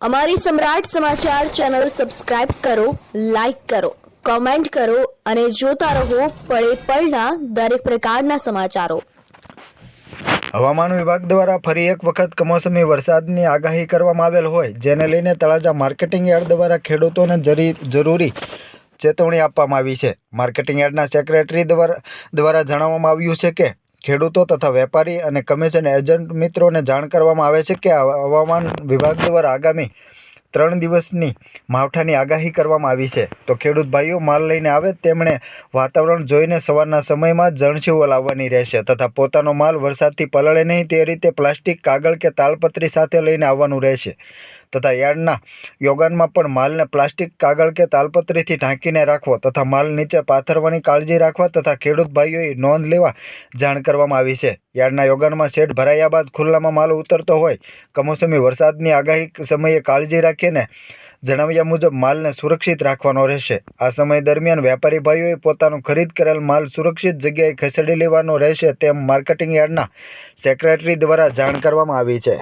અમારી સમ્રાટ સમાચાર ચેનલ સબસ્ક્રાઇબ કરો, લાઈક કરો, કોમેન્ટ કરો અને જોતા રહો પળે પળના દરેક પ્રકારના સમાચારો। હવામાન વિભાગ દ્વારા ફરી એક વખત કમોસમી વરસાદની આગાહી કરવામાં આવેલ હોય, જેને લઈને તળાજા માર્કેટિંગ યાર્ડ દ્વારા ખેડૂતોને જરૂરી ચેતવણી આપવામાં આવી છે। માર્કેટિંગ યાર્ડના સેક્રેટરી દ્વારા જણાવવામાં આવ્યું છે કે ખેડૂતો તથા વેપારી અને કમિશન એજન્ટ મિત્રોને જાણ કરવામાં આવે છે કે હવામાન વિભાગ દ્વારા આગામી 3 દિવસની માવઠાની આગાહી કરવામાં આવી છે। તો ખેડૂત ભાઈઓ માલ લઈને આવે તેમણે વાતાવરણ જોઈને સવારના સમયમાં જણસીઓ લાવવાની રહેશે તથા પોતાનો માલ વરસાદથી પલળે નહીં તે રીતે પ્લાસ્ટિક, કાગળ કે તાલપત્રી સાથે લઈને આવવાનું રહેશે તથા યાર્ડના યોગાનમાં પણ માલને પ્લાસ્ટિક, કાગળ કે તાલપત્રીથી ઢાંકીને રાખવો તથા માલ નીચે પાથરવાની કાળજી રાખવા તથા ખેડૂત ભાઈઓએ નોંધ લેવા જાણ કરવામાં આવી છે। યાર્ડના યોગાનમાં શેડ ભરાયા બાદ ખુલ્લામાં માલ ઉતરતો હોય કમોસમી વરસાદની આગાહી સમયે કાળજી રાખીને જણાવ્યા મુજબ માલને સુરક્ષિત રાખવાનો રહેશે। આ સમય દરમિયાન વેપારી ભાઈઓએ પોતાનો ખરીદ કરેલ માલ સુરક્ષિત જગ્યાએ ખસેડી લેવાનો રહેશે તેમ માર્કેટિંગ યાર્ડના સેક્રેટરી દ્વારા જાણ કરવામાં આવી છે।